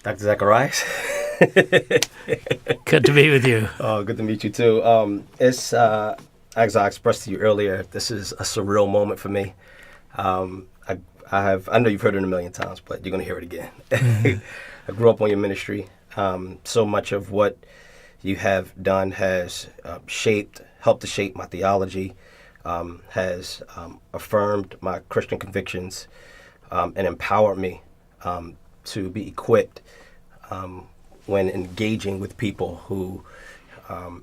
Dr. Zacharias. Good to be with you. Oh, good to meet you too. As I expressed to you earlier, this is a surreal moment for me. I know you've heard it a million times, but you're going to hear it again. I grew up on your ministry. So much of what you have done has helped to shape my theology, has affirmed my Christian convictions, and empowered me to be equipped when engaging with people who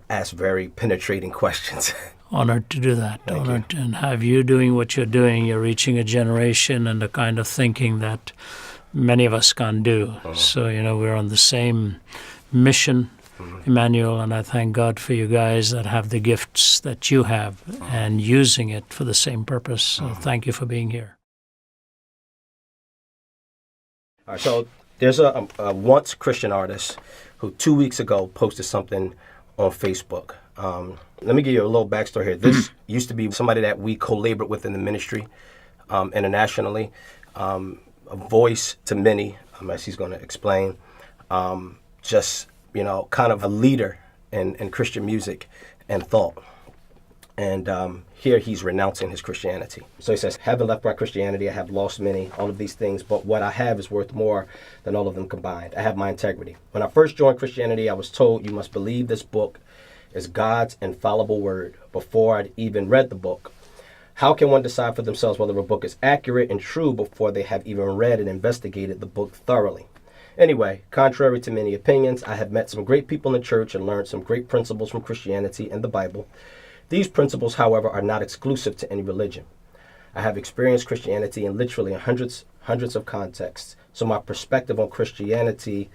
ask very penetrating questions. Honored to do that. Thank Honored to and have you doing what you're doing. You're reaching a generation and a kind of thinking that many of us can't do. So, we're on the same mission, Emmanuel, and I thank God for you guys that have the gifts that you have and using it for the same purpose. So thank you for being here. All right, so there's a once Christian artist who 2 weeks ago posted something on Facebook. Let me give you a little backstory here. This used to be somebody that we co-labored with in the ministry internationally, a voice to many, as he's going to explain, kind of a leader in Christian music and thought. And here he's renouncing his Christianity. So he says, having left my Christianity, I have lost many, all of these things, but what I have is worth more than all of them combined. I have my integrity. When I first joined Christianity, I was told you must believe this book is God's infallible word before I'd even read the book. How can one decide for themselves whether a book is accurate and true before they have even read and investigated the book thoroughly? Anyway, contrary to many opinions, I have met some great people in the church and learned some great principles from Christianity and the Bible. These principles, however, are not exclusive to any religion. I have experienced Christianity in literally hundreds of contexts, so my perspective on Christianity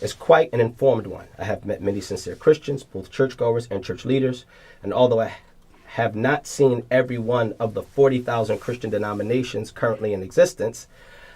is quite an informed one. I have met many sincere Christians, both churchgoers and church leaders, and although I have not seen every one of the 40,000 Christian denominations currently in existence,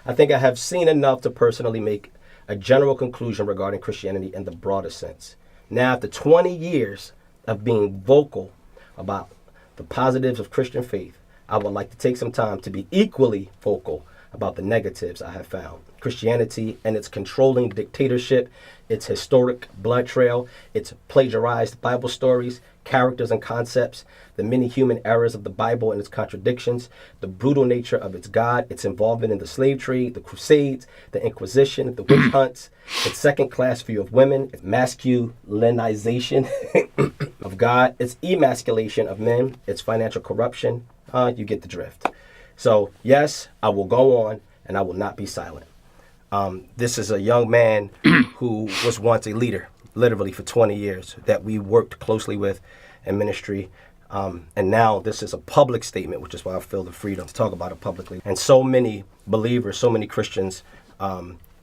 I think I have seen enough to personally make a general conclusion regarding Christianity in the broadest sense. Now, after 20 years of being vocal about the positives of Christian faith, I would like to take some time to be equally vocal about the negatives I have found. Christianity and its controlling dictatorship, its historic blood trail, its plagiarized Bible stories, characters and concepts, the many human errors of the Bible and its contradictions, the brutal nature of its God, its involvement in the slave trade, the Crusades, the Inquisition, the witch hunts, its second-class view of women, its masculinization of God, its emasculation of men, its financial corruption. You get the drift. So, yes, I will go on and I will not be silent. This is a young man who was once a leader, literally for 20 years, that we worked closely with in ministry. And now this is a public statement, which is why I feel the freedom to talk about it publicly. And so many believers, so many Christians,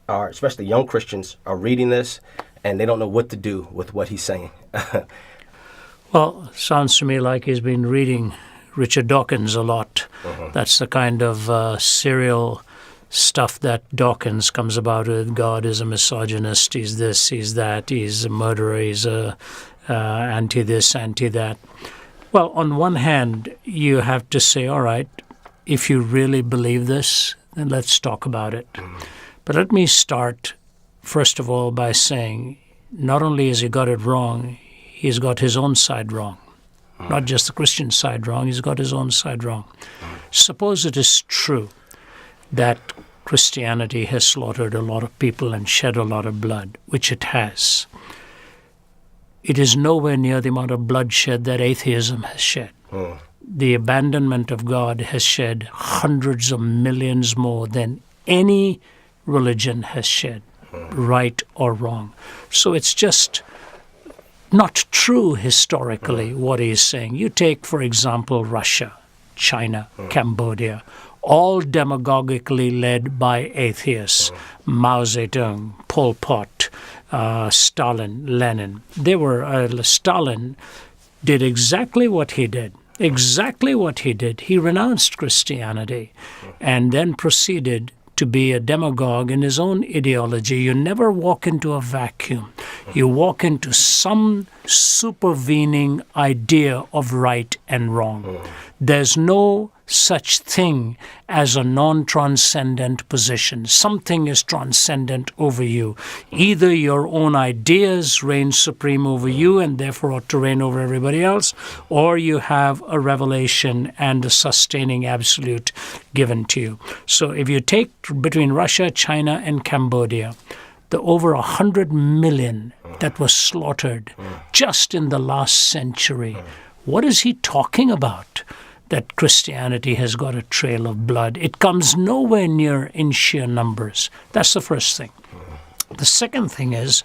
especially young Christians, are reading this and they don't know what to do with what he's saying. Well, sounds to me like he's been reading Richard Dawkins a lot. That's the kind of serial stuff that Dawkins comes about with. God is a misogynist, he's this, he's that, he's a murderer, he's a anti-this, anti-that. Well, on one hand, you have to say, all right, if you really believe this, then let's talk about it. But let me start, first of all, by saying, not only has he got it wrong, he's got his own side wrong. Not just the Christian side wrong, he's got his own side wrong. Suppose it is true that Christianity has slaughtered a lot of people and shed a lot of blood, which it has. It is nowhere near the amount of bloodshed that atheism has shed. The abandonment of God has shed hundreds of millions more than any religion has shed, right or wrong. So it's just not true historically what he is saying. You take, for example, Russia, China, Cambodia, all demagogically led by atheists. Mao Zedong, Pol Pot, Stalin, Lenin. Stalin did exactly what he did. He renounced Christianity and then proceeded to be a demagogue in his own ideology. You never walk into a vacuum. You walk into some supervening idea of right and wrong. There's no such thing as a non-transcendent position. Something is transcendent over you. Either your own ideas reign supreme over you and therefore ought to reign over everybody else, or you have a revelation and a sustaining absolute given to you. So if you take between Russia, China, and Cambodia, the over 100 million that was slaughtered just in the last century, what is he talking about? That Christianity has got a trail of blood. It comes nowhere near in sheer numbers. That's the first thing. The second thing is,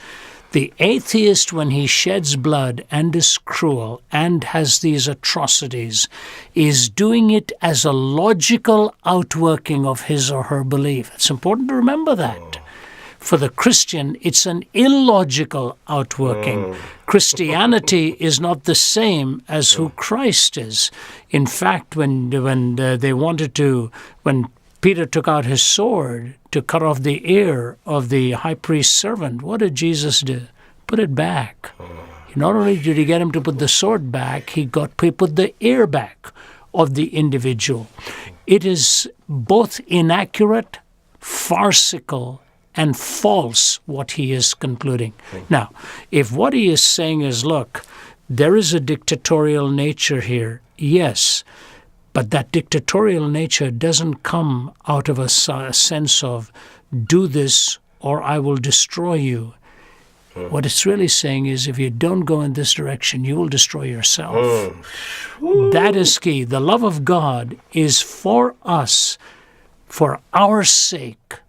the atheist, when he sheds blood and is cruel and has these atrocities, is doing it as a logical outworking of his or her belief. It's important to remember that. For the Christian, it's an illogical outworking. Christianity is not the same as who Christ is. In fact, when Peter took out his sword to cut off the ear of the high priest's servant, what did Jesus do? Put it back. Not only did he get him to put the sword back, he put the ear back of the individual. It is both inaccurate, farcical, and false what he is concluding. Now, if what he is saying is, look, there is a dictatorial nature here, yes, but that dictatorial nature doesn't come out of a sense of do this or I will destroy you. What it's really saying is if you don't go in this direction, you will destroy yourself. That is key. The love of God is for us, for our sake.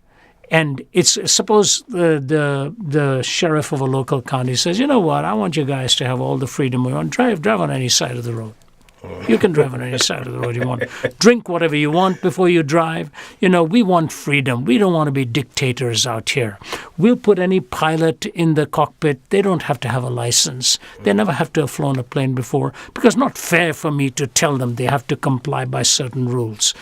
And it's, suppose the sheriff of a local county says, you know what, I want you guys to have all the freedom we want. Drive on any side of the road. You can drive on any side of the road you want. Drink whatever you want before you drive. We want freedom. We don't want to be dictators out here. We'll put any pilot in the cockpit. They don't have to have a license. They never have to have flown a plane before, because it's not fair for me to tell them they have to comply by certain rules.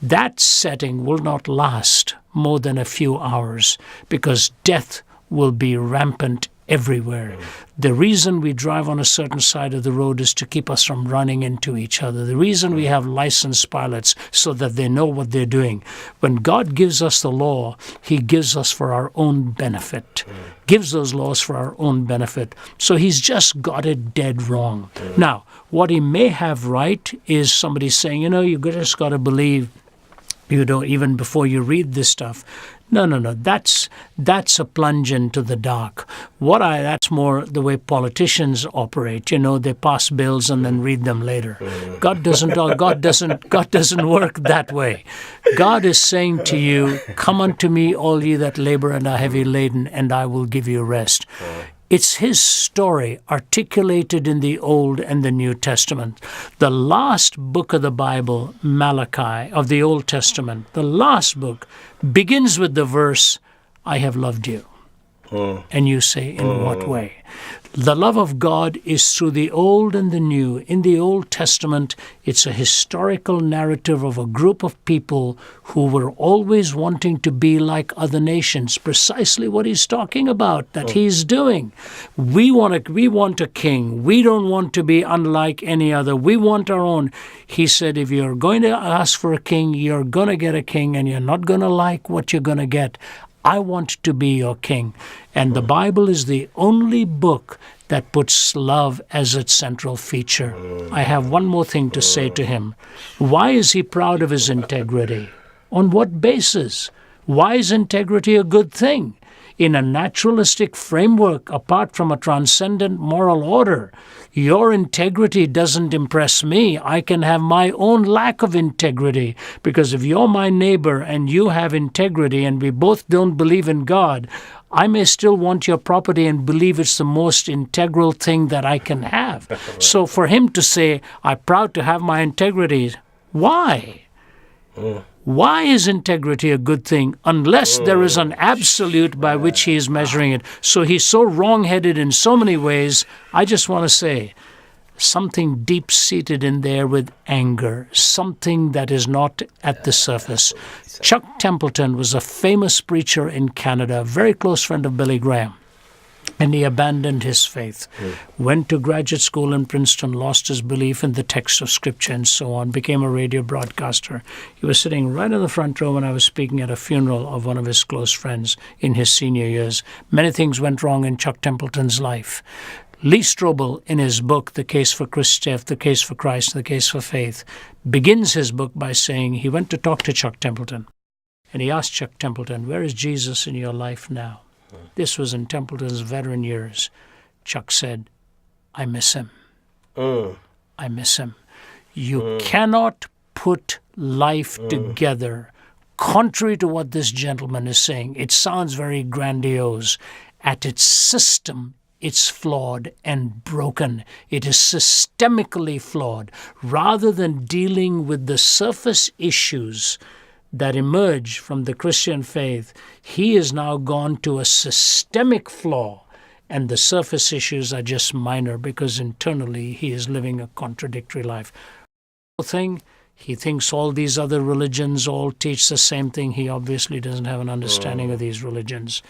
That setting will not last more than a few hours, because death will be rampant everywhere. The reason we drive on a certain side of the road is to keep us from running into each other. The reason we have licensed pilots, so that they know what they're doing. When God gives us the law, he gives us for our own benefit. Gives those laws for our own benefit. So he's just got it dead wrong. Now, what he may have right is somebody saying, you just got to believe, even before you read this stuff. No. That's a plunge into the dark. That's more the way politicians operate. They pass bills and then read them later. God doesn't work that way. God is saying to you, come unto me, all ye that labor and are heavy laden, and I will give you rest. It's his story articulated in the Old and the New Testament. The last book of the Bible, Malachi, of the Old Testament, the last book, begins with the verse, I have loved you. And you say, in what way? The love of God is through the Old and the New. In the Old Testament, it's a historical narrative of a group of people who were always wanting to be like other nations, precisely what he's talking about, that he's doing. We want a king. We don't want to be unlike any other. We want our own. He said, if you're going to ask for a king, you're going to get a king, and you're not going to like what you're going to get. I want to be your king. And the Bible is the only book that puts love as its central feature. I have one more thing to say to him. Why is he proud of his integrity? On what basis? Why is integrity a good thing? In a naturalistic framework, apart from a transcendent moral order, your integrity doesn't impress me. I can have my own lack of integrity, because if you're my neighbor and you have integrity and we both don't believe in God, I may still want your property and believe it's the most integral thing that I can have. So for him to say, I'm proud to have my integrity, why? Why is integrity a good thing unless there is an absolute by which he is measuring it? So he's so wrong-headed in so many ways. I just want to say something deep-seated in there with anger, something that is not at the surface. Chuck Templeton was a famous preacher in Canada, a very close friend of Billy Graham. And he abandoned his faith, went to graduate school in Princeton, lost his belief in the text of Scripture and so on, became a radio broadcaster. He was sitting right in the front row when I was speaking at a funeral of one of his close friends in his senior years. Many things went wrong in Chuck Templeton's life. Lee Strobel, in his book, The Case for Christ, The Case for Christ, The Case for Faith, begins his book by saying he went to talk to Chuck Templeton. And he asked Chuck Templeton, where is Jesus in your life now? This was in Templeton's veteran years. Chuck said, I miss him. I miss him. You cannot put life together contrary to what this gentleman is saying. It sounds very grandiose. At its system, it's flawed and broken. It is systemically flawed. Rather than dealing with the surface issues that emerge from the Christian faith, he has now gone to a systemic flaw, and the surface issues are just minor because internally he is living a contradictory life. He thinks all these other religions all teach the same thing. He obviously doesn't have an understanding of these religions.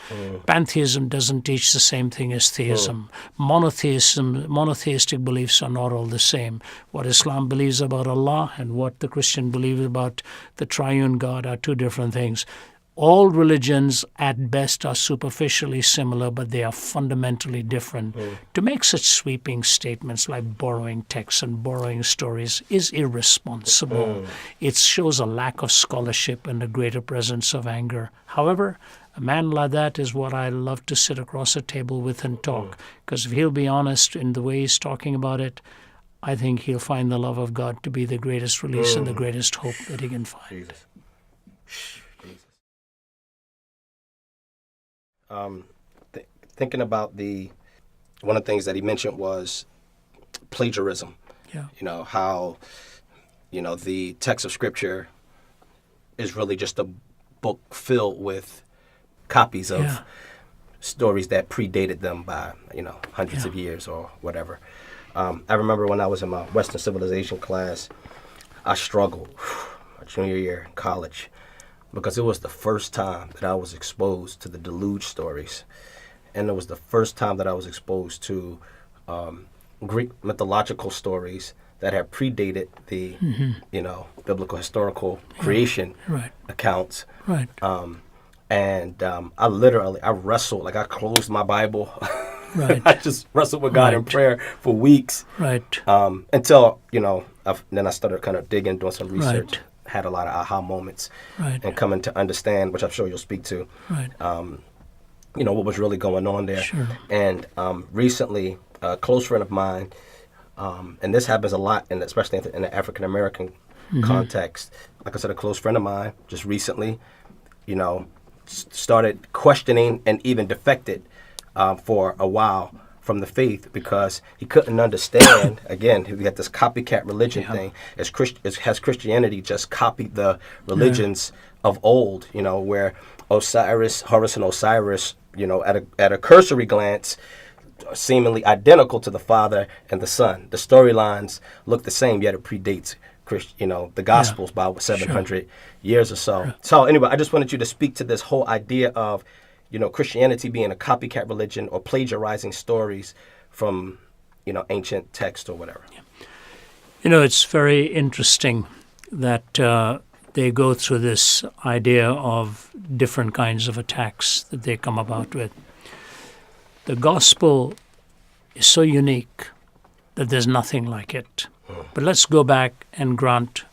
Pantheism doesn't teach the same thing as theism. Monotheistic beliefs are not all the same. What Islam believes about Allah and what the Christian believes about the triune God are two different things. All religions at best are superficially similar, but they are fundamentally different. To make such sweeping statements like borrowing texts and borrowing stories is irresponsible. It shows a lack of scholarship and a greater presence of anger. However, a man like that is what I love to sit across a table with and talk, because if he'll be honest in the way he's talking about it, I think he'll find the love of God to be the greatest release and the greatest hope that he can find. Jesus. Thinking about one of the things that he mentioned was plagiarism. Yeah. How, the text of Scripture is really just a book filled with copies of stories that predated them by, hundreds of years or whatever. I remember when I was in my Western Civilization class, I struggled my junior year in college, because it was the first time that I was exposed to the deluge stories. And it was the first time that I was exposed to Greek mythological stories that had predated the, biblical historical creation accounts. Right. I wrestled, I closed my Bible. Right. I just wrestled with God in prayer for weeks. Right. Until, then I started kind of digging, doing some research. Right. Had a lot of aha moments and coming to understand, which I'm sure you'll speak to, what was really going on there. Sure. And recently, a close friend of mine, and this happens a lot, especially in the African-American context. Like I said, a close friend of mine just recently, started questioning and even defected for a while from the faith because he couldn't understand. Again, we got this copycat religion thing. Has Christianity just copied the religions of old? Where Horus and Osiris, at a cursory glance, are seemingly identical to the Father and the Son. The storylines look the same, yet it predates the Gospels by 700 years or so. So anyway, I just wanted you to speak to this whole idea of Christianity being a copycat religion or plagiarizing stories from, ancient text or whatever. It's very interesting that they go through this idea of different kinds of attacks that they come about with. The gospel is so unique that there's nothing like it. But let's go back and grant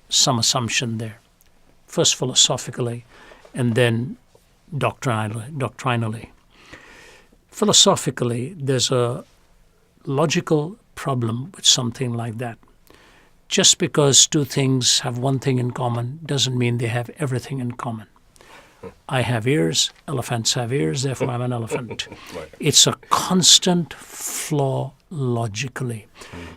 some assumption there. First philosophically, and then doctrinally. Philosophically, there's a logical problem with something like that. Just because two things have one thing in common doesn't mean they have everything in common. I have ears, elephants have ears, therefore I'm an elephant. It's a constant flaw logically.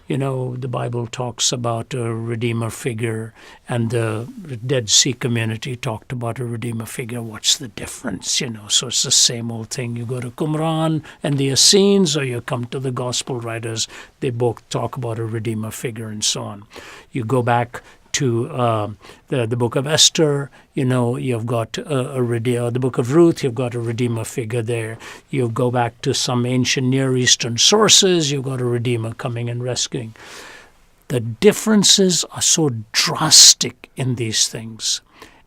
The Bible talks about a Redeemer figure, and the Dead Sea community talked about a Redeemer figure. What's the difference? So it's the same old thing. You go to Qumran and the Essenes, or you come to the Gospel writers, they both talk about a Redeemer figure and so on. You go back to the book of Esther, you've got a Redeemer. The book of Ruth, you've got a Redeemer figure there. You go back to some ancient Near Eastern sources, you've got a Redeemer coming and rescuing. The differences are so drastic in these things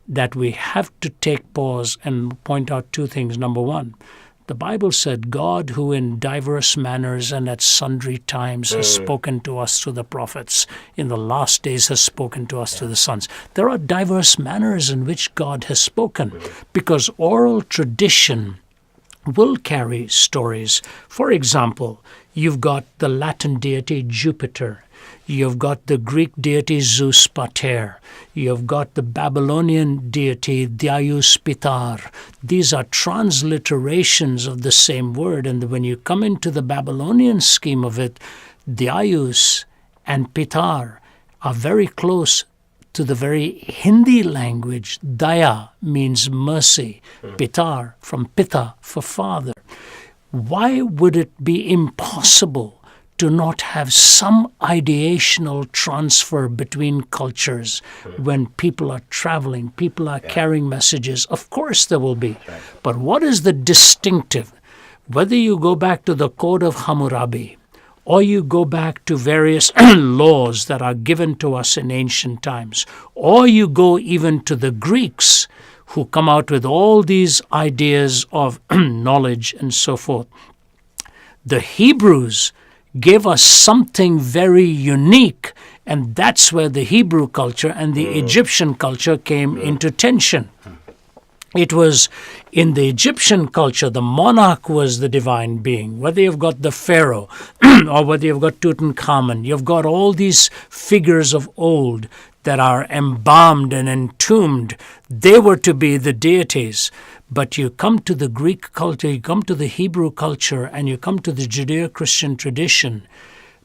that we have to take pause and point out two things. Number one, the Bible said, God who in diverse manners and at sundry times has spoken to us through the prophets, in the last days has spoken to us through the sons. There are diverse manners in which God has spoken, because oral tradition will carry stories. For example, you've got the Latin deity Jupiter. You've got the Greek deity Zeus Pater. You've got the Babylonian deity Dyaus Pitar. These are transliterations of the same word. And when you come into the Babylonian scheme of it, Dyaus and Pitar are very close to the very Hindi language. Daya means mercy. Pitar, from Pita, for father. Why would it be impossible to not have some ideational transfer between cultures when people are traveling, people are carrying messages? Of course there will be. Right. But what is the distinctive? Whether you go back to the Code of Hammurabi, or you go back to various laws that are given to us in ancient times, or you go even to the Greeks who come out with all these ideas of knowledge and so forth, the Hebrews gave us something very unique, and that's where the Hebrew culture and the Egyptian culture came into tension. It was in the Egyptian culture, the monarch was the divine being. Whether you've got the Pharaoh or whether you've got Tutankhamun, you've got all these figures of old that are embalmed and entombed. They were to be the deities. But you come to the Greek culture, you come to the Hebrew culture, and you come to the Judeo-Christian tradition,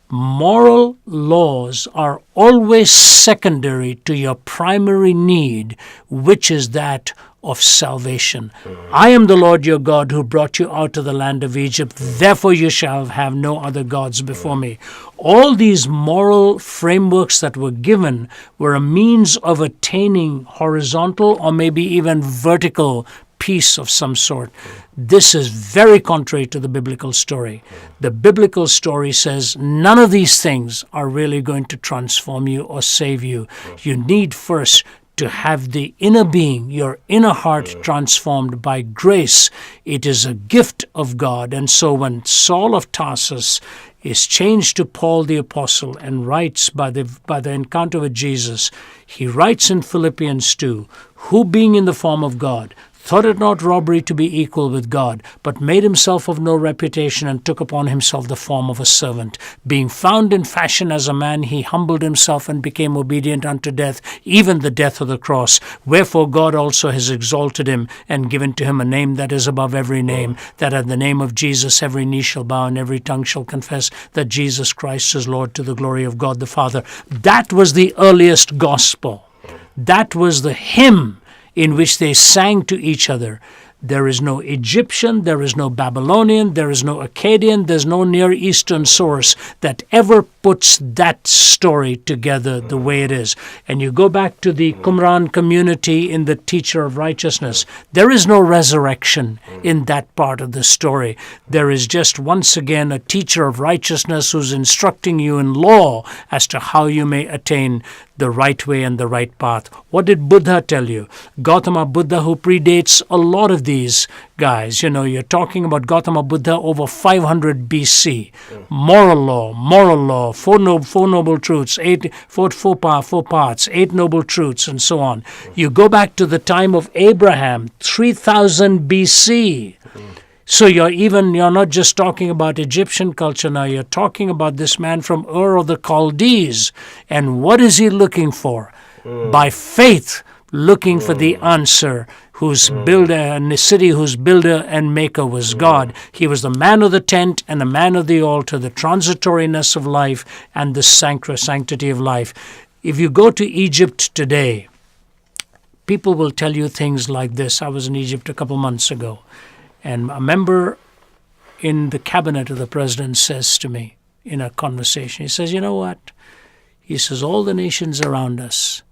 moral laws are always secondary to your primary need, which is that of salvation. I am the Lord your God who brought you out of the land of Egypt. Therefore you shall have no other gods before me. All these moral frameworks that were given were a means of attaining horizontal or maybe even vertical peace of some sort. This is very contrary to the biblical story. The biblical story says none of these things are really going to transform you or save you. You need first to have the inner being, your inner heart transformed by grace. It is a gift of God. And so when Saul of Tarsus is changed to Paul the Apostle and writes by the encounter with Jesus, he writes in Philippians 2, who being in the form of God, thought it not robbery to be equal with God, but made himself of no reputation, and took upon himself the form of a servant. Being found in fashion as a man, he humbled himself and became obedient unto death, even the death of the cross. Wherefore God also has exalted him, and given to him a name that is above every name, that at the name of Jesus every knee shall bow, and every tongue shall confess that Jesus Christ is Lord, to the glory of God the Father. That was the earliest gospel. That was the hymn in which they sang to each other. There is no Egyptian, there is no Babylonian, there is no Akkadian, there's no Near Eastern source that ever puts that story together the way it is. And you go back to the Qumran community in the Teacher of Righteousness. There is no resurrection in that part of the story. There is just once again a teacher of righteousness who's instructing you in law as to how you may attain the right way and the right path. What did Buddha tell you? Gautama Buddha, who predates a lot of these guys. You're talking about Gautama Buddha over 500 BC. Moral law, four noble truths, four parts, 8 noble truths, and so on. You go back to the time of Abraham, 3000 BC. So you're not just talking about Egyptian culture now, you're talking about this man from Ur of the Chaldees. And what is he looking for? By faith, looking for the answer, whose builder, and the city whose builder and maker was God. He was the man of the tent and the man of the altar, the transitoriness of life and the sanctity of life. If you go to Egypt today, people will tell you things like this. I was in Egypt a couple months ago, and a member in the cabinet of the president says to me in a conversation, he says, you know what? He says, all the nations around us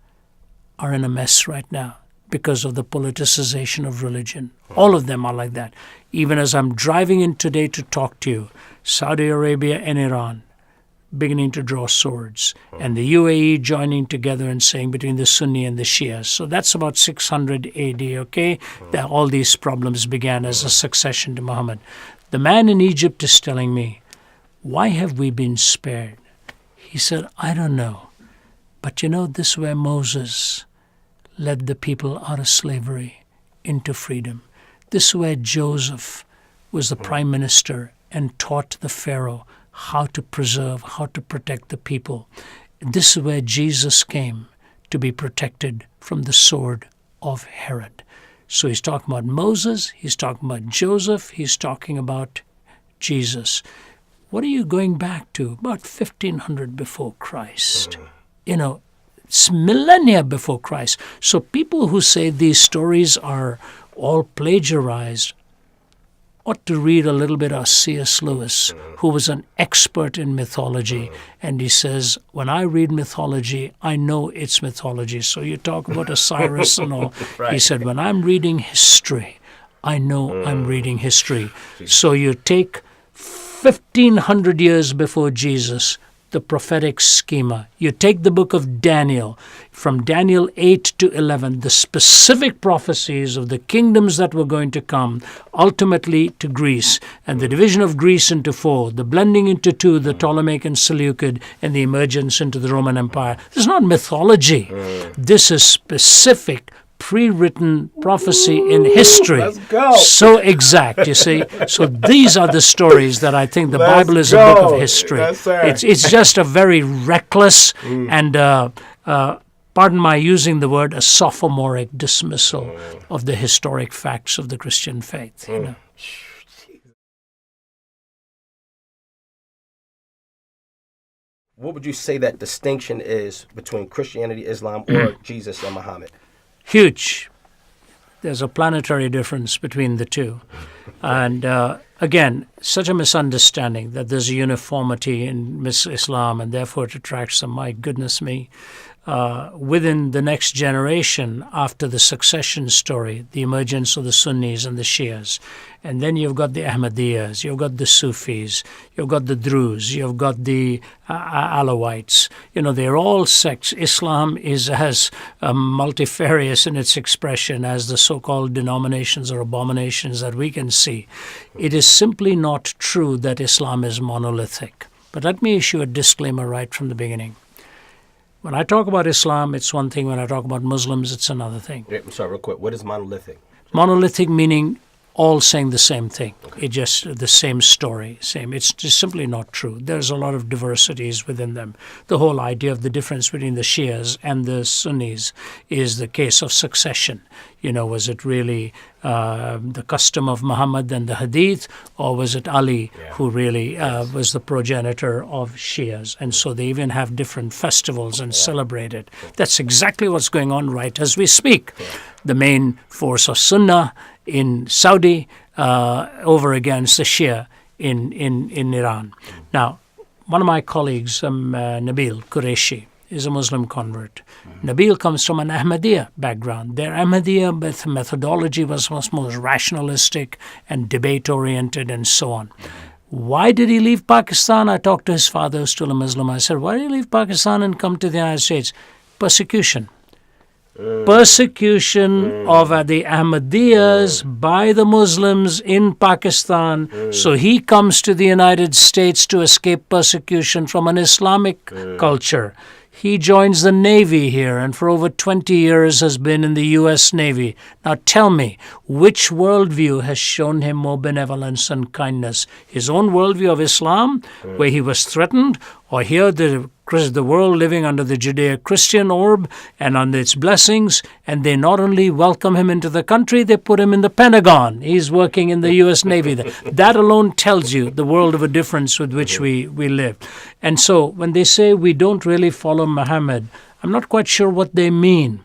are in a mess right now because of the politicization of religion. All of them are like that. Even as I'm driving in today to talk to you, Saudi Arabia and Iran beginning to draw swords, and the UAE joining together and saying between the Sunni and the Shias. So that's about 600 AD, okay? All these problems began as a succession to Muhammad. The man in Egypt is telling me, why have we been spared? He said, I don't know. But this is where Moses led the people out of slavery into freedom. This is where Joseph was the prime minister and taught the Pharaoh how to preserve, how to protect the people. This is where Jesus came to be protected from the sword of Herod. So he's talking about Moses, he's talking about Joseph, he's talking about Jesus. What are you going back to? About 1500 before Christ. It's millennia before Christ. So people who say these stories are all plagiarized ought to read a little bit of C.S. Lewis, who was an expert in mythology. And he says, when I read mythology, I know it's mythology. So you talk about Osiris and all. Right. He said, when I'm reading history, I know I'm reading history. So you take 1,500 years before Jesus, the prophetic schema. You take the book of Daniel, from Daniel 8 to 11, the specific prophecies of the kingdoms that were going to come, ultimately to Greece, and the division of Greece into four, the blending into two, the Ptolemaic and Seleucid, and the emergence into the Roman Empire. This is not mythology. This is specific pre-written prophecy in history. Let's go. So exact, you see. So these are the stories that I think the Bible is a book of history. Yes, it's just a very reckless and, pardon my using the word, a sophomoric dismissal of the historic facts of the Christian faith. What would you say that distinction is between Christianity, Islam, or Jesus and Muhammad? Huge. There's a planetary difference between the two. And again, such a misunderstanding that there's a uniformity in Islam and therefore it attracts them. My goodness me. Within the next generation, after the succession story, the emergence of the Sunnis and the Shias, and then you've got the Ahmadiyyas, you've got the Sufis, you've got the Druze, you've got the Alawites. They're all sects. Islam is as multifarious in its expression as the so-called denominations or abominations that we can see. It is simply not true that Islam is monolithic. But let me issue a disclaimer right from the beginning. When I talk about Islam, it's one thing. When I talk about Muslims, it's another thing. I'm sorry, real quick. What is monolithic? Monolithic meaning all saying the same thing. Okay. It's just the same story, same. It's just simply not true. There's a lot of diversities within them. The whole idea of the difference between the Shias and the Sunnis is the case of succession. Was it really the custom of Muhammad and the Hadith, or was it Ali who really was the progenitor of Shias? And so they even have different festivals and celebrate it. That's exactly what's going on right as we speak. The main force of Sunnah in Saudi over against the Shia in Iran. Now, one of my colleagues, Nabil Qureshi, is a Muslim convert. Nabil comes from an Ahmadiyya background. Their Ahmadiyya methodology was much more rationalistic and debate-oriented and so on. Why did he leave Pakistan? I talked to his father, who's still a Muslim. I said, why did he leave Pakistan and come to the United States? Persecution. Persecution of the Ahmadiyyas by the Muslims in Pakistan. So he comes to the United States to escape persecution from an Islamic culture. He joins the Navy here and for over 20 years has been in the U.S. Navy. Now tell me, which worldview has shown him more benevolence and kindness? His own worldview of Islam, where he was threatened, or here the world living under the Judeo-Christian orb and under its blessings, and they not only welcome him into the country, they put him in the Pentagon. He's working in the U.S. Navy. That alone tells you the world of a difference with which we live. And so when they say we don't really follow Muhammad, I'm not quite sure what they mean.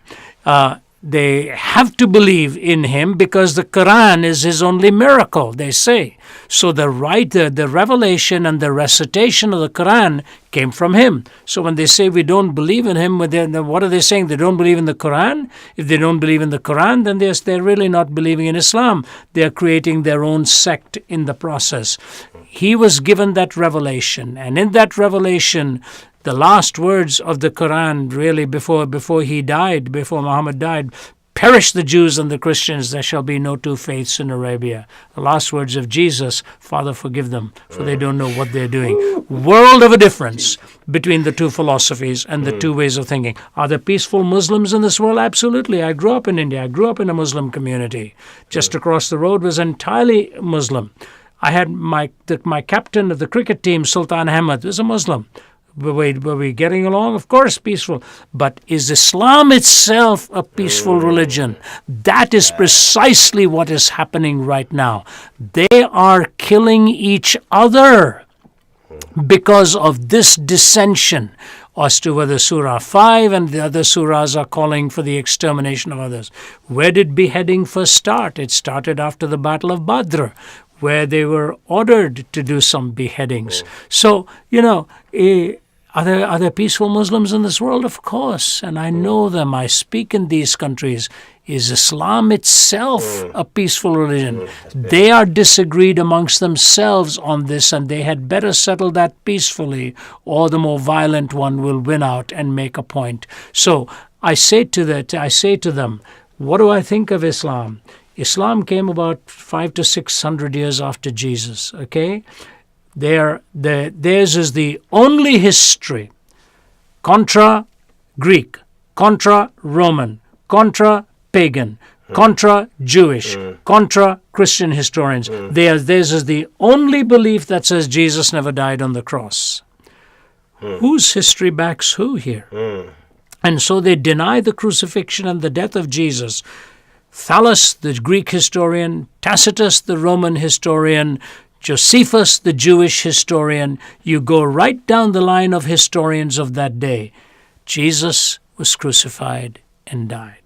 they have to believe in him because the Quran is his only miracle, they say. So the revelation and the recitation of the Quran came from him. So when they say we don't believe in him, what are they saying? They don't believe in the Quran? If they don't believe in the Quran, then they're really not believing in Islam. They're creating their own sect in the process. He was given that revelation, and in that revelation, the last words of the Quran, really before he died, before Muhammad died, perish the Jews and the Christians, there shall be no two faiths in Arabia. The last words of Jesus, Father, forgive them, for they don't know what they're doing. World of a difference between the two philosophies and the two ways of thinking. Are there peaceful Muslims in this world? Absolutely. I grew up in India. I grew up in a Muslim community. Just across the road was entirely Muslim. I had my captain of the cricket team, Sultan Ahmed, was a Muslim. Were we getting along? Of course, peaceful. But is Islam itself a peaceful religion? That is precisely what is happening right now. They are killing each other because of this dissension as to whether Surah 5 and the other surahs are calling for the extermination of others. Where did beheading first start? It started after the Battle of Badr, where they were ordered to do some beheadings. So, are there peaceful Muslims in this world? Of course, and I know them. I speak in these countries. Is Islam itself a peaceful religion? They are disagreed amongst themselves on this, and they had better settle that peacefully, or the more violent one will win out and make a point. So I say to them, what do I think of Islam? Islam came about 500 to 600 years after Jesus, okay? Theirs is the only history, contra Greek, contra Roman, contra pagan, contra Jewish, contra Christian historians. Theirs is the only belief that says Jesus never died on the cross. Whose history backs who here? And so they deny the crucifixion and the death of Jesus. Thallus, the Greek historian, Tacitus, the Roman historian, Josephus, the Jewish historian, you go right down the line of historians of that day. Jesus was crucified and died.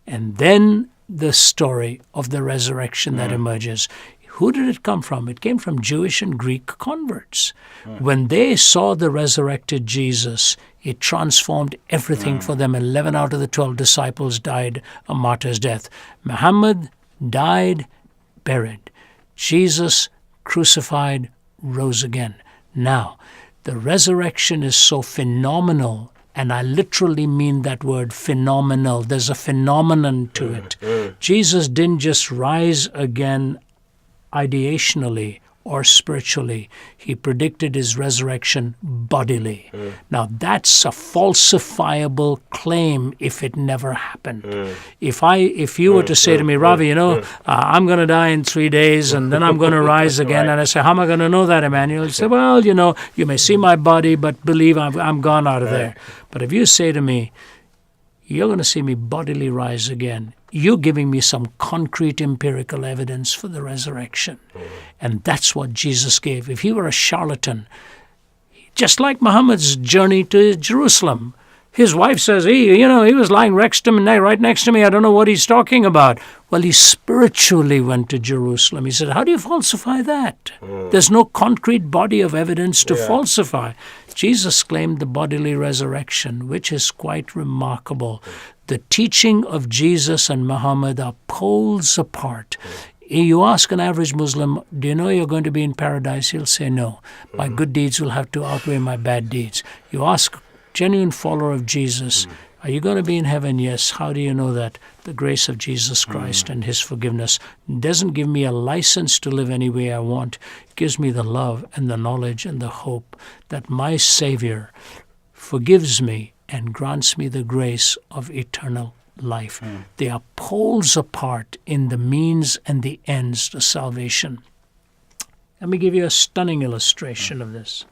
And then the story of the resurrection that emerges. Who did it come from? It came from Jewish and Greek converts. When they saw the resurrected Jesus, it transformed everything for them. 11 out of the 12 disciples died a martyr's death. Muhammad died, buried. Jesus crucified, rose again. Now, the resurrection is so phenomenal, and I literally mean that word phenomenal. There's a phenomenon to it. Jesus didn't just rise again ideationally or spiritually. He predicted his resurrection bodily. Now that's a falsifiable claim if it never happened. If you were to say to me, Ravi, I'm going to die in 3 days and then I'm going to rise again, right. And I say, how am I going to know that, Emmanuel? You say, well, you may see my body, but believe I'm gone out of there. But if you say to me, you're going to see me bodily rise again, you're giving me some concrete empirical evidence for the resurrection. And that's what Jesus gave. If he were a charlatan, just like Muhammad's journey to Jerusalem, his wife says, he was lying right next to me. I don't know what he's talking about. Well, he spiritually went to Jerusalem. He said, how do you falsify that? There's no concrete body of evidence to falsify. Jesus claimed the bodily resurrection, which is quite remarkable. The teaching of Jesus and Muhammad are poles apart. You ask an average Muslim, do you know you're going to be in paradise? He'll say no. My good deeds will have to outweigh my bad deeds. You ask a genuine follower of Jesus, are you going to be in heaven? Yes. How do you know that? The grace of Jesus Christ and his forgiveness doesn't give me a license to live any way I want. It gives me the love and the knowledge and the hope that my Savior forgives me and grants me the grace of eternal life. They are poles apart in the means and the ends to salvation. Let me give you a stunning illustration of this.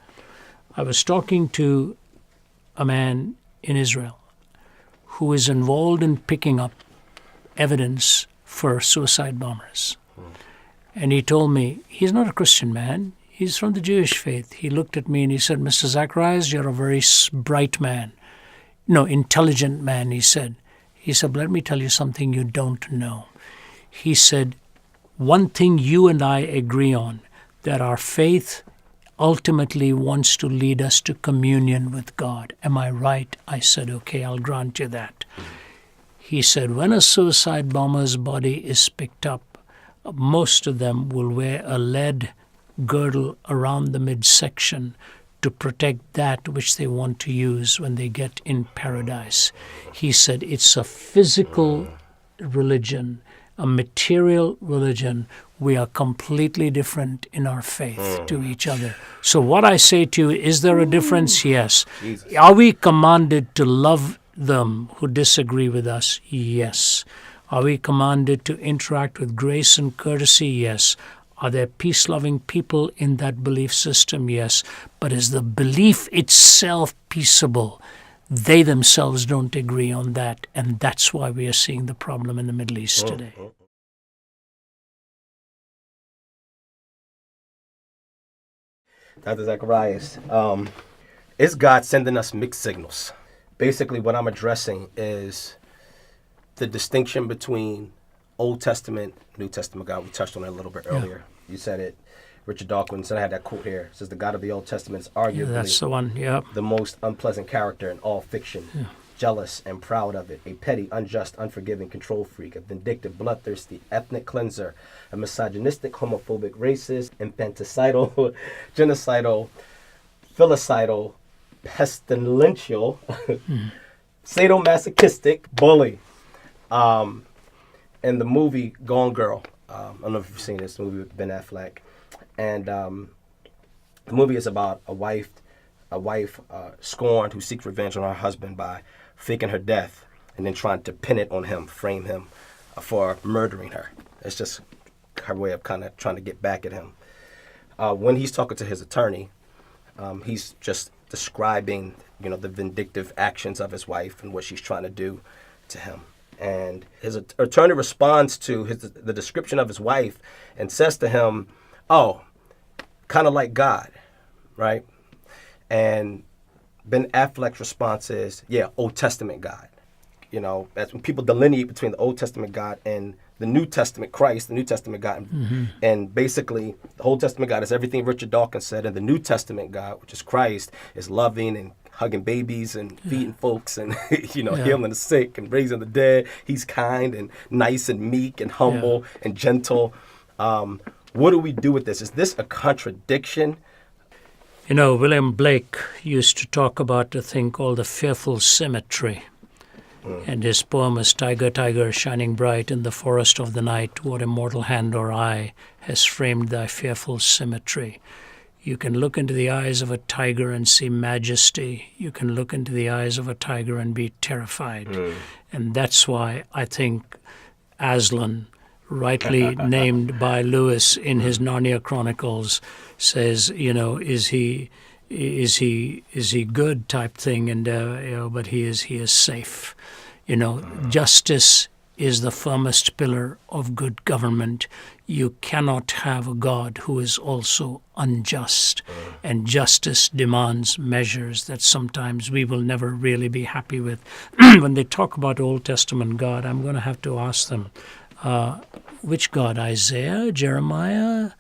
I was talking to a man in Israel who is involved in picking up evidence for suicide bombers. And he told me, he's not a Christian man. He's from the Jewish faith. He looked at me and he said, Mr. Zacharias, you're a very bright man. No, intelligent man, he said. He said, let me tell you something you don't know. He said, one thing you and I agree on, that our faith ultimately wants to lead us to communion with God. Am I right? I said, okay, I'll grant you that. He said, when a suicide bomber's body is picked up, most of them will wear a lead girdle around the midsection to protect that which they want to use when they get in paradise. He said it's a physical religion, a material religion. We are completely different in our faith to each other. So what I say to you, is there a difference? Yes. Jesus. Are we commanded to love them who disagree with us? Yes. Are we commanded to interact with grace and courtesy? Yes. Are there peace-loving people in that belief system? Yes. But is the belief itself peaceable? They themselves don't agree on that, and that's why we are seeing the problem in the Middle East today. Dr. Zacharias, is God sending us mixed signals? Basically, what I'm addressing is the distinction between Old Testament, New Testament God. We touched on it a little bit earlier. You said it. Richard Dawkins, and I had that quote here. It says, the God of the Old Testament is arguably That's the one, the most unpleasant character in all fiction. Jealous and proud of it, a petty, unjust, unforgiving control freak, a vindictive, bloodthirsty, ethnic cleanser, a misogynistic, homophobic, racist, infanticidal, genocidal, filicidal, pestilential, sadomasochistic bully. In the movie Gone Girl, I don't know if you've seen this movie with Ben Affleck, and the movie is about a wife scorned who seeks revenge on her husband by faking her death and then trying to pin it on him, frame him for murdering her. It's just her way of kind of trying to get back at him. When he's talking to his attorney, he's just describing, the vindictive actions of his wife and what she's trying to do to him. And his attorney responds to the description of his wife and says to him, oh, kind of like God, right? And Ben Affleck's response is, yeah, Old Testament God. That's when people delineate between the Old Testament God and the New Testament Christ, the New Testament God. And basically, the Old Testament God is everything Richard Dawkins said, and the New Testament God, which is Christ, is loving and hugging babies and feeding folks and, healing the sick and raising the dead. He's kind and nice and meek and humble and gentle. What do we do with this? Is this a contradiction? William Blake used to talk about a thing called the fearful symmetry. And his poem is, Tiger, tiger, shining bright in the forest of the night, what immortal hand or eye has framed thy fearful symmetry? You can look into the eyes of a tiger and see majesty. You can look into the eyes of a tiger and be terrified. And that's why I think Aslan, rightly named by Lewis in his Narnia Chronicles, says, is he good type thing, and but he is safe. Justice is the firmest pillar of good government. You cannot have a God who is also unjust, and justice demands measures that sometimes we will never really be happy with. When they talk about Old Testament God, I'm going to have to ask them, which God? Isaiah, Jeremiah,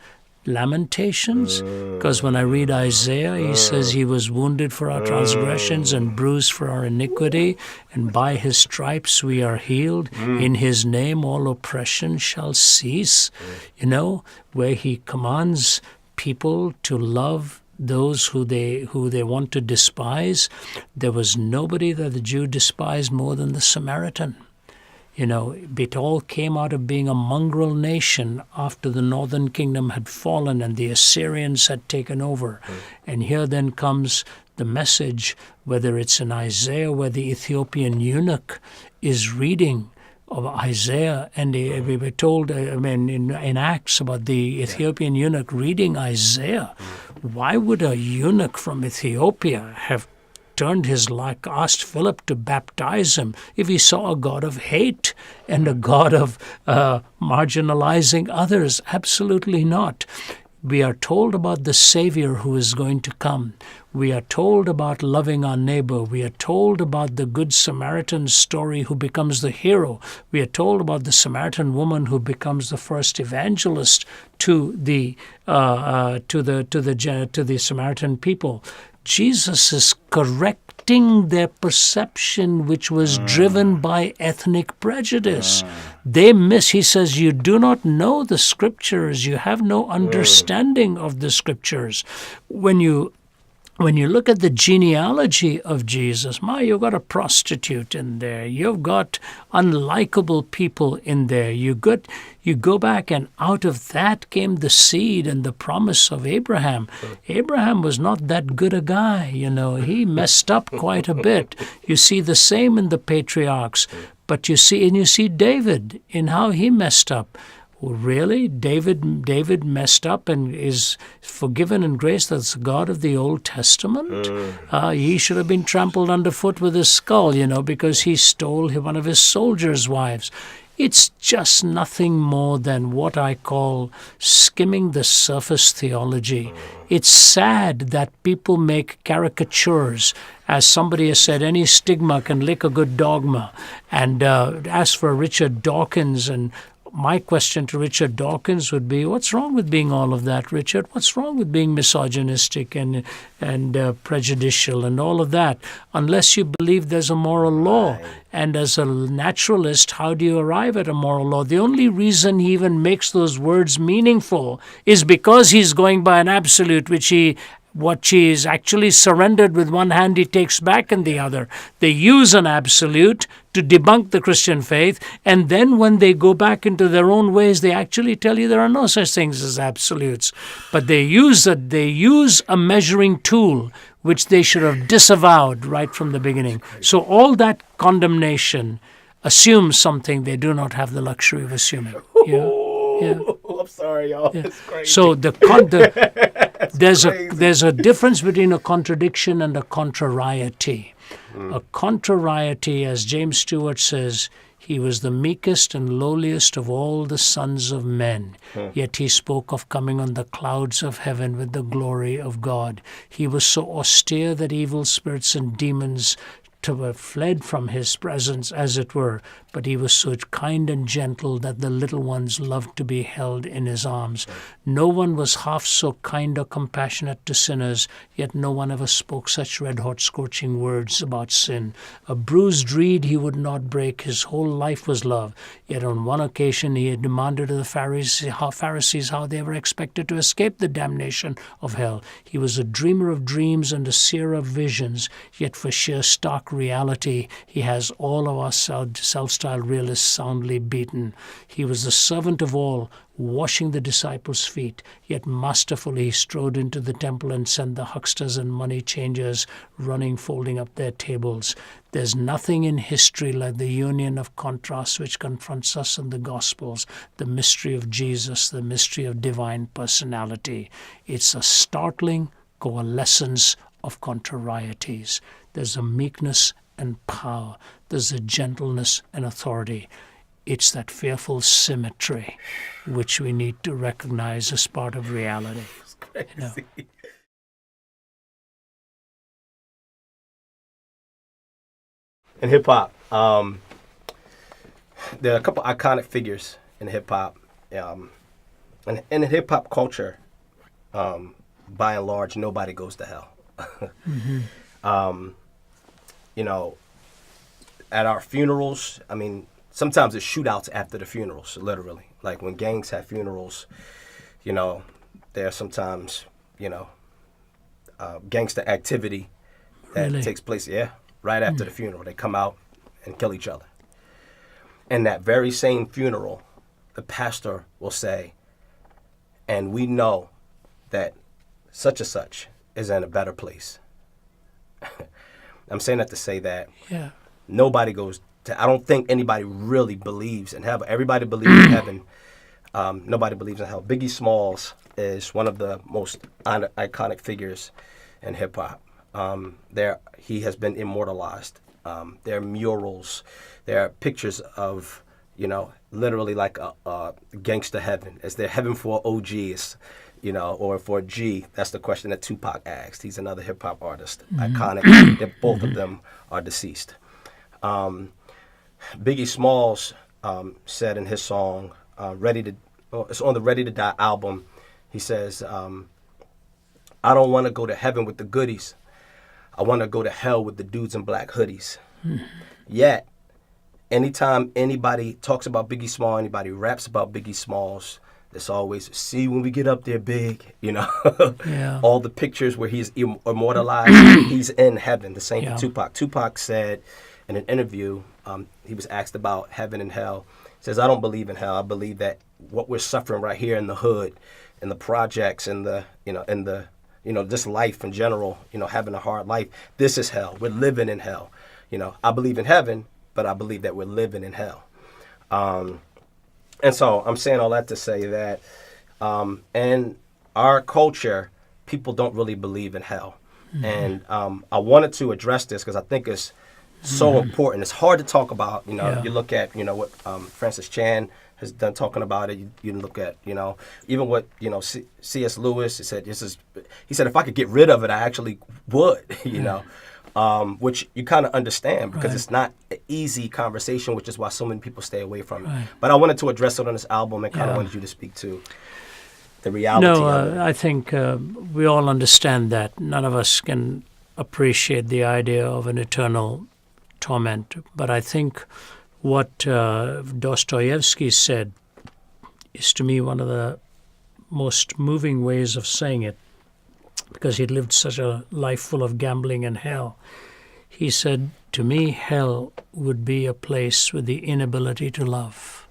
Lamentations? Because when I read Isaiah, he says he was wounded for our transgressions and bruised for our iniquity, and by his stripes we are healed. In his name all oppression shall cease. Where he commands people to love those who they want to despise. There was nobody that the Jew despised more than the Samaritan. It all came out of being a mongrel nation after the northern kingdom had fallen and the Assyrians had taken over. And here then comes the message, whether it's in Isaiah, where the Ethiopian eunuch is reading of Isaiah, and we were told, in Acts about the Ethiopian eunuch reading Isaiah. Why would a eunuch from Ethiopia have turned his luck, asked Philip to baptize him, if he saw a God of hate and a God of marginalizing others? Absolutely not. We are told about the Savior who is going to come. We are told about loving our neighbor. We are told about the Good Samaritan story who becomes the hero. We are told about the Samaritan woman who becomes the first evangelist to the Samaritan people. Jesus is correcting their perception, which was driven by ethnic prejudice. He says, you do not know the scriptures. You have no understanding of the scriptures. When you look at the genealogy of Jesus, you've got a prostitute in there. You've got unlikable people in there. You go back, and out of that came the seed and the promise of Abraham. Abraham was not that good a guy, He messed up quite a bit. You see the same in the patriarchs. But you see David in how he messed up. Well, really? David messed up and is forgiven in grace. That's the God of the Old Testament. He should have been trampled underfoot with his skull, because he stole one of his soldiers' wives. It's just nothing more than what I call skimming the surface theology. It's sad that people make caricatures. As somebody has said, any stigma can lick a good dogma. And as for Richard Dawkins, and my question to Richard Dawkins would be, what's wrong with being all of that, Richard? What's wrong with being misogynistic and prejudicial and all of that, unless you believe there's a moral law? And as a naturalist, how do you arrive at a moral law? The only reason he even makes those words meaningful is because he's going by an absolute, what he is actually surrendered with one hand, he takes back in the other. They use an absolute to debunk the Christian faith, and then when they go back into their own ways, they actually tell you there are no such things as absolutes. But they use a measuring tool which they should have disavowed right from the beginning. So all that condemnation assumes something they do not have the luxury of assuming. Yeah. I'm sorry, y'all. Yeah. It's crazy. So there's a difference between a contradiction and a contrariety. A contrariety, as James Stewart says, he was the meekest and lowliest of all the sons of men, yet he spoke of coming on the clouds of heaven with the glory of God. He was so austere that evil spirits and demons fled from his presence, as it were, but he was so kind and gentle that the little ones loved to be held in his arms. No one was half so kind or compassionate to sinners, yet no one ever spoke such red-hot scorching words about sin. A bruised reed he would not break. His whole life was love. Yet on one occasion he had demanded of the Pharisees how they were expected to escape the damnation of hell. He was a dreamer of dreams and a seer of visions, yet for sheer stark reality he has all of our self-styled realists soundly beaten. He was the servant of all, washing the disciples' feet, yet masterfully he strode into the temple and sent the hucksters and money changers running, folding up their tables. There's nothing in history like the union of contrasts which confronts us in the Gospels, the mystery of Jesus, the mystery of divine personality. It's a startling coalescence of contrarieties. There's a meekness and power. There's a gentleness and authority. It's that fearful symmetry which we need to recognize as part of reality. It's crazy. In hip-hop, there are a couple iconic figures in hip-hop. And in hip-hop culture, by and large, nobody goes to hell. At our funerals, sometimes it's shootouts after the funerals, literally. Like when gangs have funerals, there's sometimes, gangster activity that takes place, right after the funeral. They come out and kill each other. And that very same funeral, the pastor will say, and we know that such and such is in a better place. I'm saying that to say that nobody goes to, I don't think anybody really believes in heaven. Everybody believes in heaven. Nobody believes in hell. Biggie Smalls is one of the most iconic figures in hip-hop. He has been immortalized. There are murals. There are pictures of, literally like a gangster heaven. Is there heaven for OGs, or for G? That's the question that Tupac asked. He's another hip hop artist, iconic. Both of them are deceased. Biggie Smalls said in his song, it's on the Ready to Die album. He says, I don't want to go to heaven with the goodies. I want to go to hell with the dudes in black hoodies. Yet, anytime anybody talks about Biggie Smalls, anybody raps about Biggie Smalls, it's always, see when we get up there big, Yeah. All the pictures where he's immortalized, he's in heaven. The same for Tupac. Tupac said in an interview, he was asked about heaven and hell. He says, I don't believe in hell. I believe that what we're suffering right here in the hood, in the projects, in the just life in general, having a hard life, this is hell. We're living in hell. I believe in heaven, but I believe that we're living in hell. And so I'm saying all that to say that in our culture, people don't really believe in hell. And I wanted to address this because I think it's so important. It's hard to talk about. You look at what Francis Chan has done talking about it. You look at even what C.S. Lewis. He said if I could get rid of it, I actually would. Which you kind of understand because it's not an easy conversation, which is why so many people stay away from it. Right. But I wanted to address it on this album and kind of wanted you to speak to the reality of it. I think we all understand that. None of us can appreciate the idea of an eternal torment. But I think what Dostoevsky said is to me one of the most moving ways of saying it, because he'd lived such a life full of gambling and hell. He said, to me, hell would be a place with the inability to love,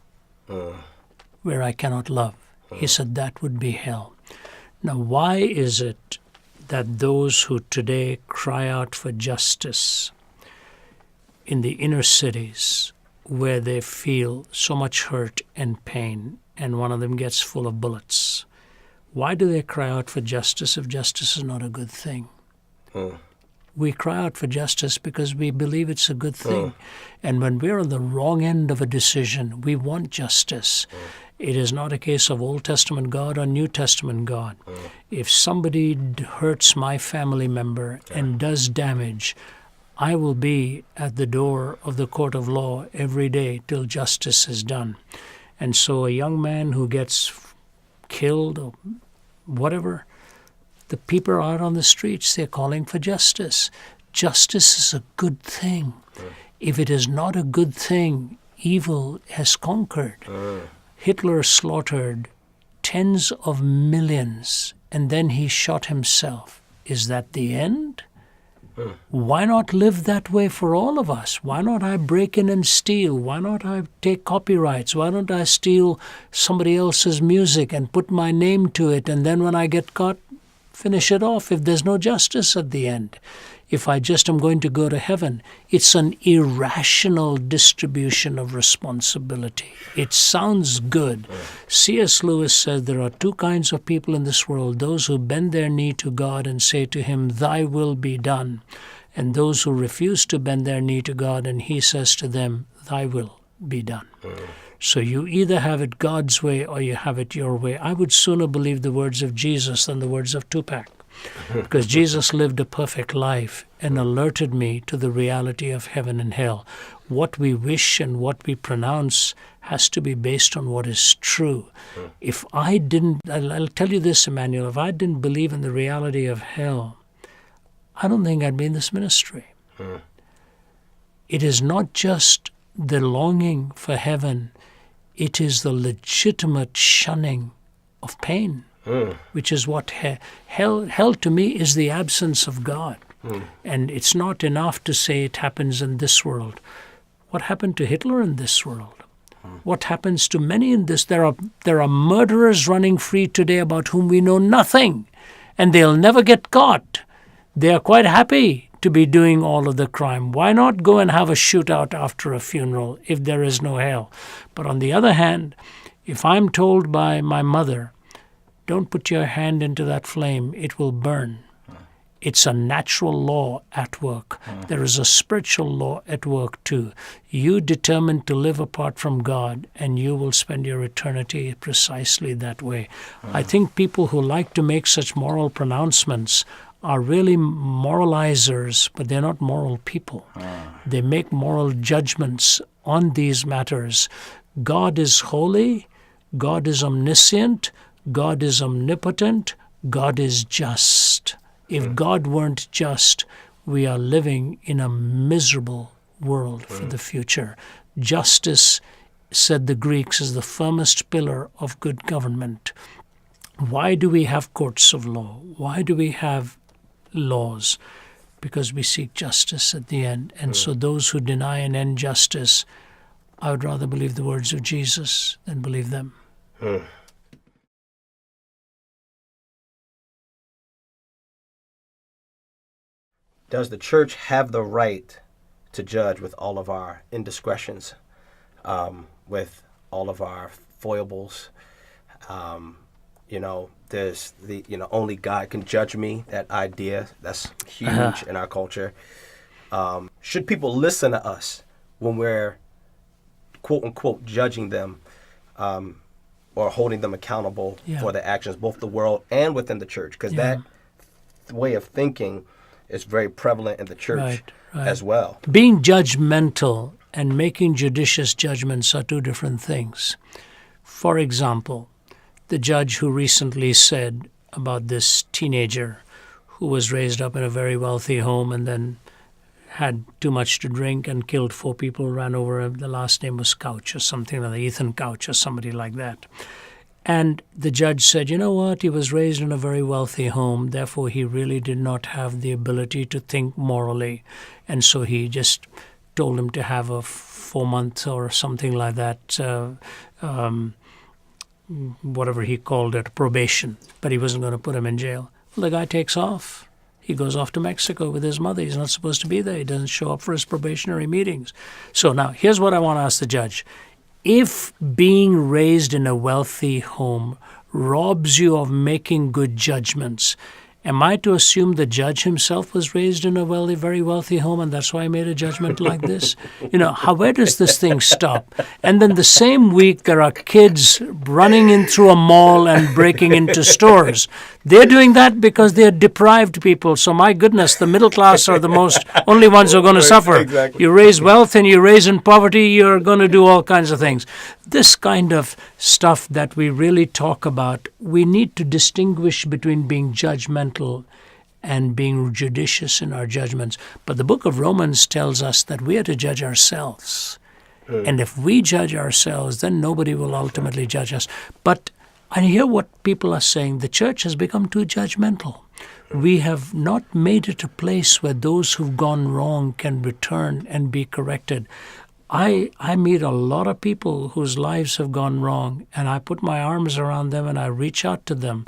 where I cannot love. He said that would be hell. Now, why is it that those who today cry out for justice in the inner cities, where they feel so much hurt and pain, and one of them gets full of bullets, why do they cry out for justice if justice is not a good thing? We cry out for justice because we believe it's a good thing. And when we're on the wrong end of a decision, we want justice. It is not a case of Old Testament God or New Testament God. If somebody hurts my family member and does damage, I will be at the door of the court of law every day till justice is done. And so a young man who gets killed or whatever, the people are out on the streets, they're calling for justice. Justice is a good thing. If it is not a good thing, evil has conquered. Hitler slaughtered tens of millions, and then he shot himself. Is that the end? Why not live that way for all of us? Why not I break in and steal? Why not I take copyrights? Why don't I steal somebody else's music and put my name to it, and then when I get caught, finish it off if there's no justice at the end? If I just am going to go to heaven, it's an irrational distribution of responsibility. It sounds good. C.S. Lewis said there are two kinds of people in this world, those who bend their knee to God and say to him, thy will be done, and those who refuse to bend their knee to God and he says to them, thy will be done. So you either have it God's way or you have it your way. I would sooner believe the words of Jesus than the words of Tupac, because Jesus lived a perfect life and alerted me to the reality of heaven and hell. What we wish and what we pronounce has to be based on what is true. If I didn't, I'll tell you this, Emmanuel, if I didn't believe in the reality of hell, I don't think I'd be in this ministry. It is not just the longing for heaven, it is the legitimate shunning of pain. Which is what hell to me is the absence of God. And it's not enough to say it happens in this world. What happened to Hitler in this world? What happens to many in this? There are murderers running free today about whom we know nothing, and they'll never get caught. They are quite happy to be doing all of the crime. Why not go and have a shootout after a funeral if there is no hell? But on the other hand, if I'm told by my mother, don't put your hand into that flame, it will burn. It's a natural law at work. There is a spiritual law at work too. You determine to live apart from God, and you will spend your eternity precisely that way. I think people who like to make such moral pronouncements are really moralizers, but they're not moral people. They make moral judgments on these matters. God is holy, God is omniscient, God is omnipotent, God is just. If God weren't just, we are living in a miserable world for the future. Justice, said the Greeks, is the firmest pillar of good government. Why do we have courts of law? Why do we have laws? Because we seek justice at the end. And so those who deny and end justice, I would rather believe the words of Jesus than believe them. Does the church have the right to judge with all of our indiscretions, with all of our foibles? There's only God can judge me, that idea, that's huge in our culture. Should people listen to us when we're, quote unquote, judging them or holding them accountable for their actions, both the world and within the church? Because that way of thinking is very prevalent in the church as well. Being judgmental and making judicious judgments are two different things. For example, the judge who recently said about this teenager who was raised up in a very wealthy home and then had too much to drink and killed 4 people, ran over him. The last name was Couch or something like that, Ethan Couch or somebody like that. And the judge said, you know what, he was raised in a very wealthy home, therefore he really did not have the ability to think morally. And so he just told him to have a 4-month or something like that, whatever he called it, probation, but he wasn't going to put him in jail. Well, the guy takes off. He goes off to Mexico with his mother. He's not supposed to be there. He doesn't show up for his probationary meetings. So now, here's what I want to ask the judge. If being raised in a wealthy home robs you of making good judgments, am I to assume the judge himself was raised in a very wealthy home and that's why he made a judgment like this? Where does this thing stop? And then the same week there are kids running in through a mall and breaking into stores. They're doing that because they're deprived people. So my goodness, the middle class are the only ones who are going to suffer. Exactly. You raise wealth and you raise in poverty, you're going to do all kinds of things. This kind of stuff that we really talk about, we need to distinguish between being judgmental and being judicious in our judgments. But the book of Romans tells us that we are to judge ourselves. And if we judge ourselves, then nobody will ultimately judge us. But I hear what people are saying. The church has become too judgmental. We have not made it a place where those who've gone wrong can return and be corrected. I meet a lot of people whose lives have gone wrong, and I put my arms around them and I reach out to them,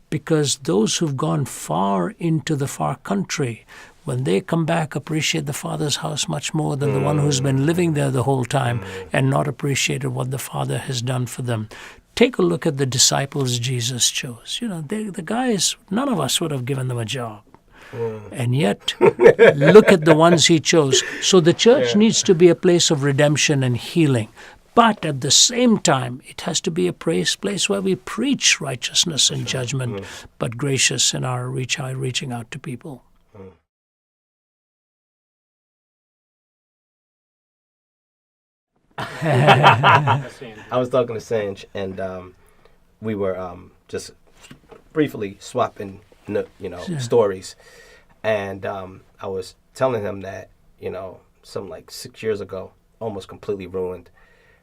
because those who've gone far into the far country, when they come back, appreciate the Father's house much more than the one who's been living there the whole time and not appreciated what the Father has done for them. Take a look at the disciples Jesus chose. The guys, none of us would have given them a job. And yet, look at the ones he chose. So the church needs to be a place of redemption and healing. But at the same time, it has to be a place where we preach righteousness and judgment, but gracious in our reaching out to people. I was talking to Sanj, and we were just briefly swapping, stories. And I was telling him that, something like 6 years ago, almost completely ruined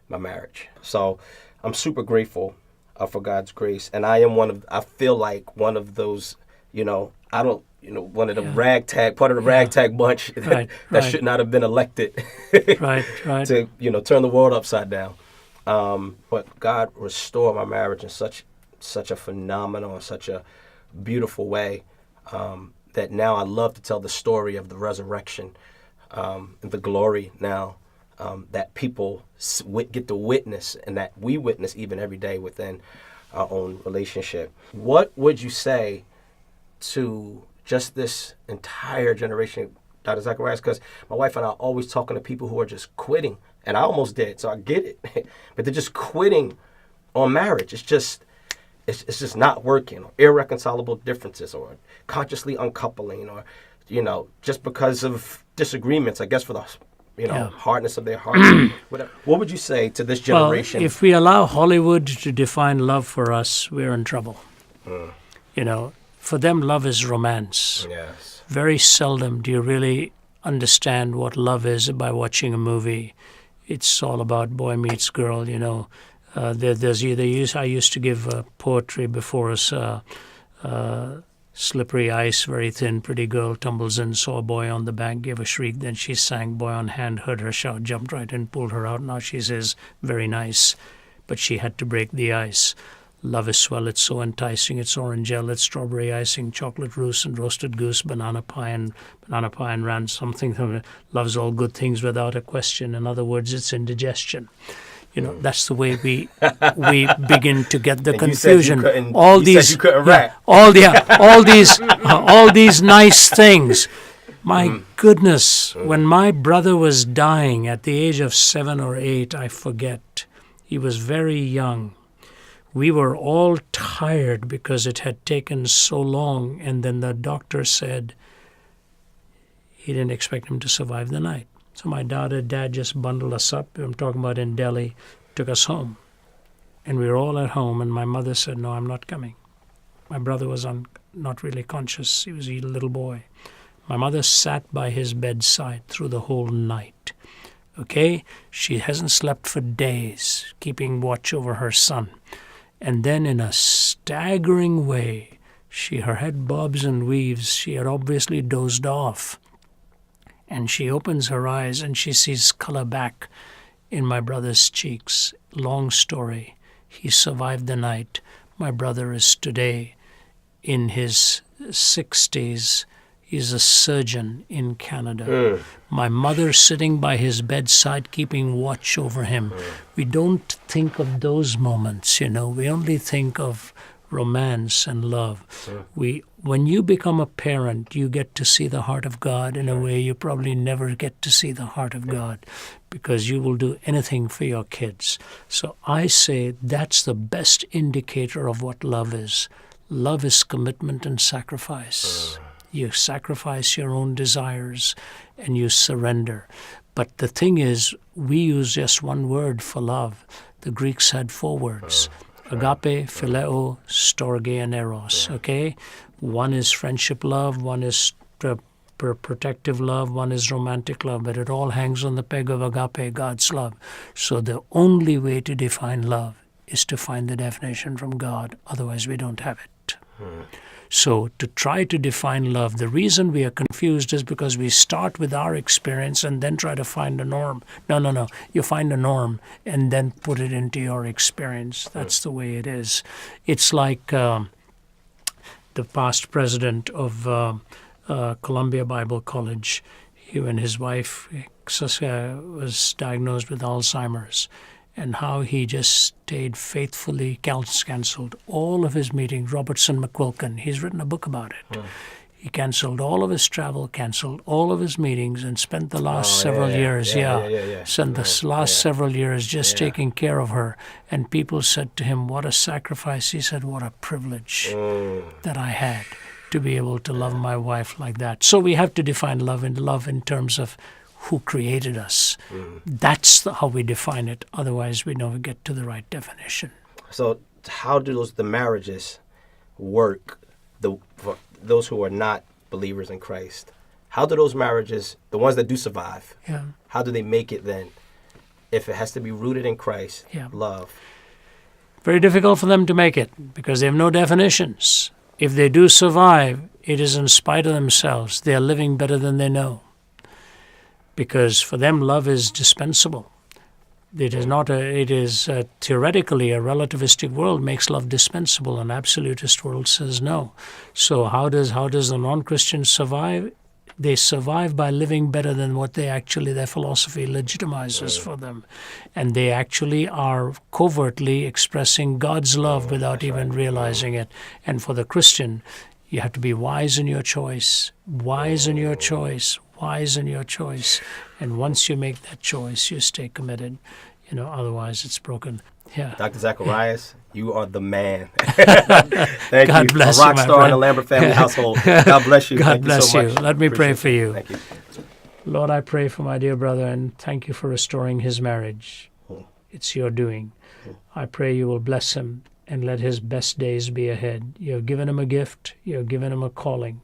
my marriage. So I'm super grateful for God's grace. And I feel like one of those, one of the ragtag, part of the ragtag bunch that should not have been elected to, turn the world upside down. But God restored my marriage in such a phenomenal and such a beautiful way that now I love to tell the story of the resurrection and the glory now that people get to witness, and that we witness even every day within our own relationship. What would you say to just this entire generation, Dr. Zacharias, because my wife and I are always talking to people who are just quitting, and I almost did, so I get it, but they're just quitting on marriage. It's just not working, or irreconcilable differences, or consciously uncoupling, or, just because of disagreements, I guess, for the, hardness of their heart. Whatever. What would you say to this generation? Well, if we allow Hollywood to define love for us, we're in trouble. For them, love is romance. Yes. Very seldom do you really understand what love is by watching a movie. It's all about boy meets girl, There's either I used to give poetry before us. Slippery ice, very thin, pretty girl tumbles in, saw a boy on the bank, gave a shriek, then she sang, boy on hand, heard her shout, jumped right in, pulled her out. Now she says, very nice, but she had to break the ice. Love is swell, it's so enticing, it's orange gel, it's strawberry icing, chocolate roost and roasted goose, banana pie and ran something. Love's all good things without a question. In other words, it's indigestion. That's the way we begin to get the confusion. All these nice things. My goodness, when my brother was dying at the age of 7 or 8, I forget, he was very young. We were all tired because it had taken so long, and then the doctor said he didn't expect him to survive the night. So my dad just bundled us up, I'm talking about in Delhi, took us home. And we were all at home, and my mother said, no, I'm not coming. My brother was not really conscious. He was a little boy. My mother sat by his bedside through the whole night. Okay? She hasn't slept for days, keeping watch over her son. And then in a staggering way, her head bobs and weaves. She had obviously dozed off. And she opens her eyes and she sees color back in my brother's cheeks. Long story. He survived the night. My brother is today in his 60s. He's a surgeon in Canada. My mother sitting by his bedside keeping watch over him. We don't think of those moments, We only think of romance and love. When you become a parent, you get to see the heart of God in a way you probably never get to see the heart of God, because you will do anything for your kids. So I say that's the best indicator of what love is. Love is commitment and sacrifice. You sacrifice your own desires and you surrender. But the thing is, we use just one word for love. The Greeks had 4 words. Agape, phileo, storge, and eros, okay? One is friendship love, one is protective love, one is romantic love, but it all hangs on the peg of agape, God's love. So the only way to define love is to find the definition from God, otherwise we don't have it. So to try to define love, the reason we are confused is because we start with our experience and then try to find a norm. No. You find a norm and then put it into your experience. That's the way it is. It's like the past president of Columbia Bible College. He and his wife was diagnosed with Alzheimer's. And how he just stayed faithfully, canceled all of his meetings. Robertson McQuilkin, he's written a book about it. He canceled all of his travel, canceled all of his meetings, and spent the last several years, several years just taking care of her. And people said to him, what a sacrifice. He said, what a privilege that I had to be able to love my wife like that. So we have to define love in terms of who created us. That's how we define it. Otherwise, we never get to the right definition. So how do the marriages work, for those who are not believers in Christ? How do those marriages, the ones that do survive, how do they make it then, if it has to be rooted in Christ, love? Very difficult for them to make it because they have no definitions. If they do survive, it is in spite of themselves. They are living better than they know. Because for them, love is dispensable. It is not. It is theoretically a relativistic world makes love dispensable. An absolutist world says no. So how does the non-Christian survive? They survive by living better than what their philosophy legitimizes for them, and they actually are covertly expressing God's love without even realizing it. And for the Christian, You have to be wise in your choice, wise in your choice, wise in your choice. And once you make that choice, you stay committed. Otherwise it's broken. Yeah. Dr. Zacharias, you are the man. Thank God you. bless a rock you, my star in the friend. Lambert family household. God bless you. God Thank bless you so much. Let me pray Appreciate for it. you. Thank you. Lord, I pray for my dear brother and thank you for restoring his marriage. It's your doing. I pray you will bless him and let his best days be ahead. You have given him a gift. You have given him a calling.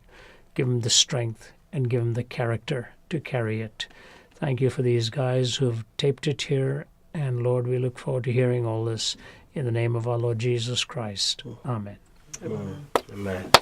Give him the strength and give him the character to carry it. Thank you for these guys who have taped it here. And Lord, we look forward to hearing all this in the name of our Lord Jesus Christ. Amen. Amen.